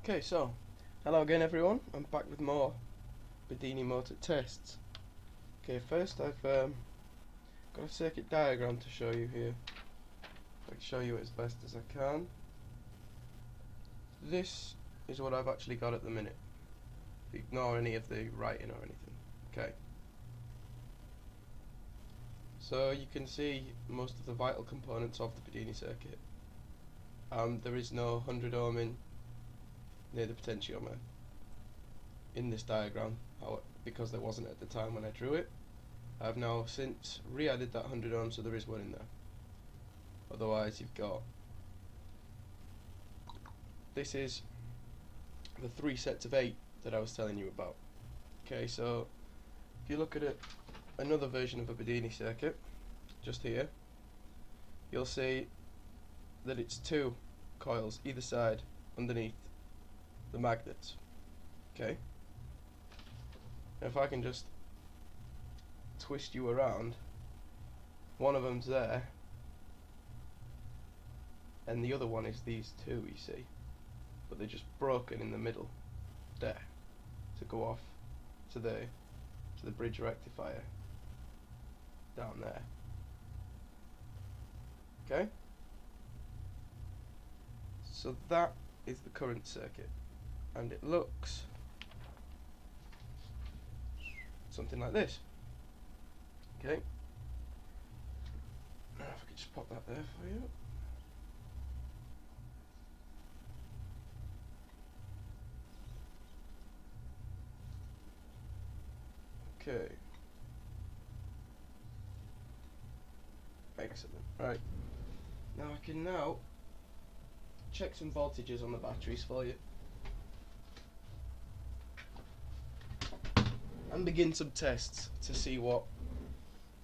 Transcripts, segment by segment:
Okay, so hello again everyone. I'm back with more Bedini motor tests. Okay, first I've got a circuit diagram to show you here. I can show you it as best as I can. This is what I've actually got at the minute. Ignore any of the writing or anything. Okay. So you can see most of the vital components of the Bedini circuit. There is no 100 ohm in near the potentiometer in this diagram, because there wasn't at the time when I drew it. I've now since re-added that 100 ohm, so there is one in there. Otherwise you've got, this is the 3 sets of 8 that I was telling you about. Okay, so if you look at another version of a Bedini circuit, just here, you'll see that it's 2 coils either side underneath the magnets. Okay, and if I can just twist you around, one of them's there and the other one is these 2, you see, but they're just broken in the middle there to go off to the bridge rectifier down there. Okay, so that is the current circuit, and it looks something like this. Okay, now if I could just pop that there for you. Okay, excellent. Right, now I can check some voltages on the batteries for you and begin some tests to see what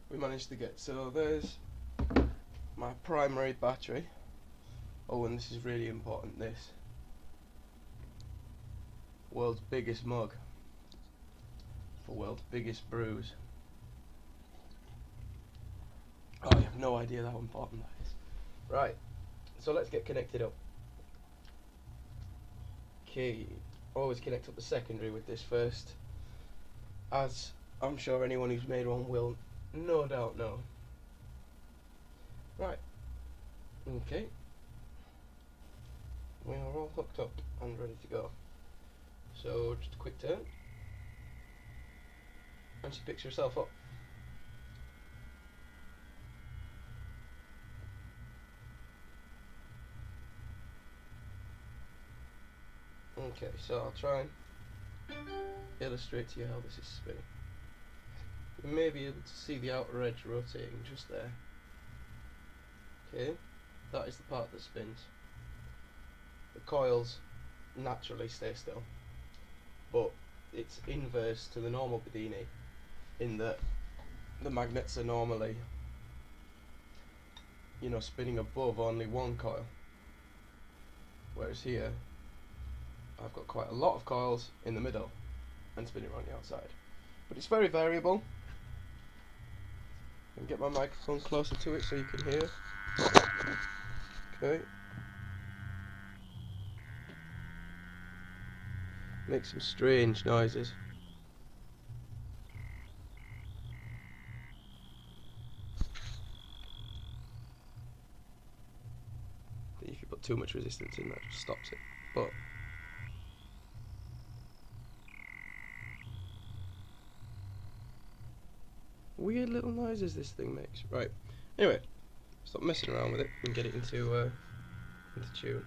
we managed to get. So there's my primary battery. Oh, and this is really important, this world's biggest mug for world's biggest brews. Oh, I have no idea how important that is. Right, so let's get connected up. Okay, always connect up the secondary with this first, as I'm sure anyone who's made one will no doubt know. Right, okay, we are all hooked up and ready to go. So just a quick turn, and she picks herself up. Okay, so I'll try and illustrate to you how this is spinning. You may be able to see the outer edge rotating just there. Okay, that is the part that spins. The coils naturally stay still, but it's inverse to the normal Bedini in that the magnets are normally, spinning above only one coil, whereas here I've got quite a lot of coils in the middle and spinning around the outside. But it's very variable. I can get my microphone closer to it so you can hear. Okay. Makes some strange noises. If you put too much resistance in, that just stops it. But weird little noises this thing makes. Right. Anyway, stop messing around with it and get it into tune.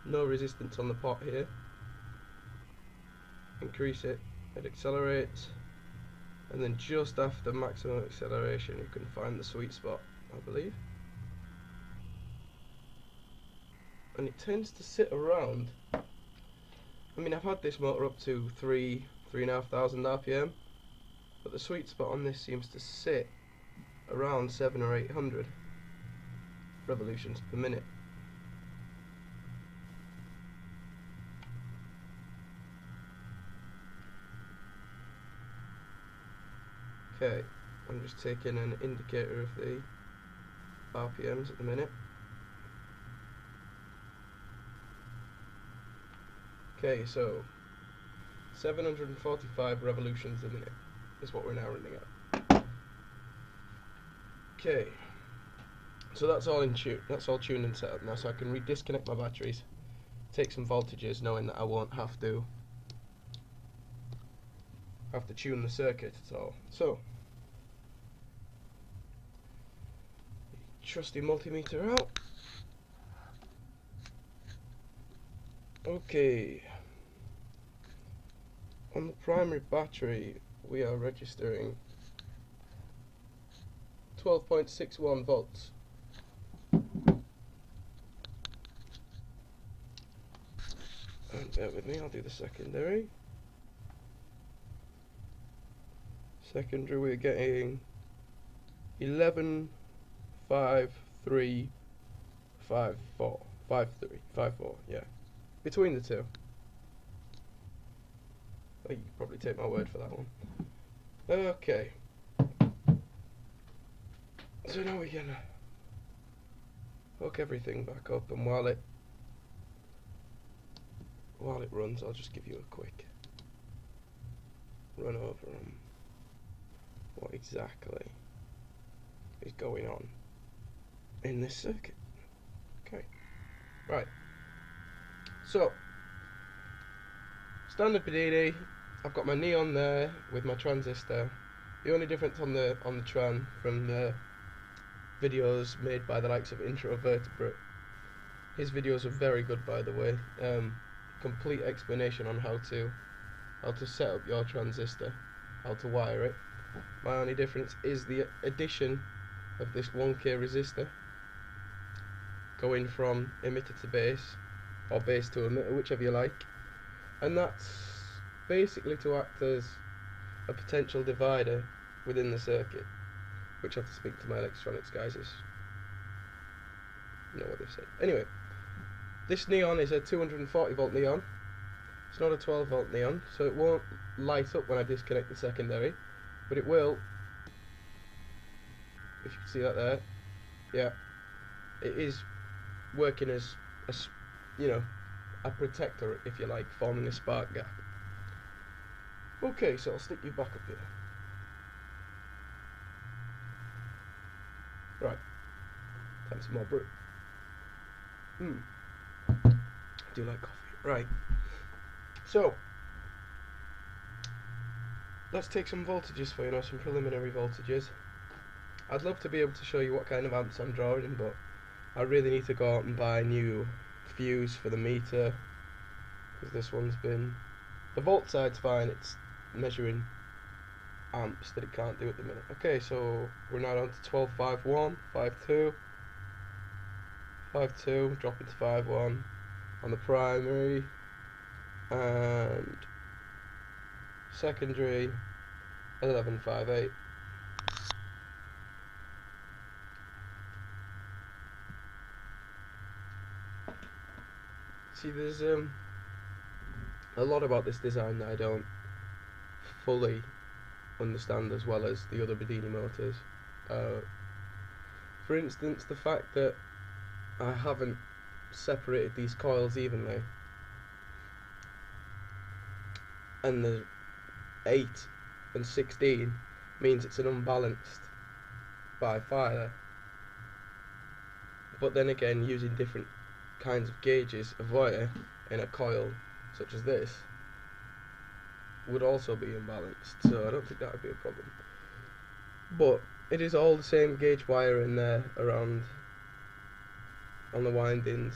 No resistance on the pot here. Increase it, it accelerates, and then just after maximum acceleration you can find the sweet spot, I believe. And it tends to sit around, I mean, I've had this motor up to 3,500 RPM, but the sweet spot on this seems to sit around 700 or 800 revolutions per minute. Okay, I'm just taking an indicator of the RPMs at the minute. Okay, so 745 revolutions a minute is what we're now running at. Okay, so that's all in tune. That's all tuned and set up now. So I can disconnect my batteries, take some voltages, knowing that I won't have to tune the circuit at all. So, trusty multimeter out. Okay, on the primary battery we are registering 12.61 volts. And bear with me, I'll do the secondary. Secondary we're getting 11.5354, yeah, between the two. Oh, you can probably take my word for that one. Okay, so now we're gonna hook everything back up, and while it runs, I'll just give you a quick run over on what exactly is going on in this circuit. Okay, right, so standard Bedini, I've got my neon there with my transistor. The only difference on the tran from the videos made by the likes of Introvertebrate, his videos are very good, by the way. Complete explanation on how to set up your transistor, how to wire it. My only difference is the addition of this 1K resistor going from emitter to base, or base to emitter, whichever you like, and that's basically to act as a potential divider within the circuit, which I have to speak to my electronics guys as know what they've said. Anyway, this neon is a 240 volt neon. It's not a 12 volt neon, so it won't light up when I disconnect the secondary, but it will, if you can see that there. Yeah, it is working as a protector, if you like, forming a spark gap. Okay, so I'll stick you back up here. Right, time some more brew. I do like coffee. Right, so let's take some voltages for you now, some preliminary voltages. I'd love to be able to show you what kind of amps I'm drawing, but I really need to go out and buy a new fuse for the meter, because this one's been, the volt side's fine, it's measuring amps that it can't do at the minute. Okay, so we're now down to 12.51, 5.2, 5.2, dropping to 5.1 on the primary, and secondary 11.58. See, there's a lot about this design that I don't fully understand, as well as the other Bedini motors. For instance, the fact that I haven't separated these coils evenly, and the 8 and 16 means it's an unbalanced by fire. But then again, using different kinds of gauges of wire in a coil such as this would also be imbalanced, so I don't think that would be a problem. But it is all the same gauge wire in there around on the windings.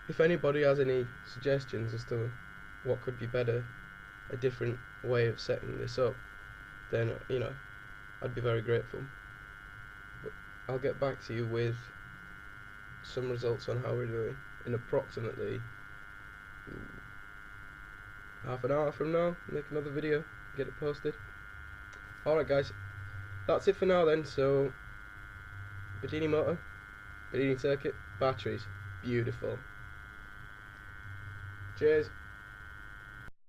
If anybody has any suggestions as to what could be better, a different way of setting this up, then I'd be very grateful. But I'll get back to you with some results on how we're doing in approximately half an hour from now. Make another video, get it posted. Alright guys, that's it for now then. So Bedini motor, Bedini circuit, batteries, beautiful. Cheers.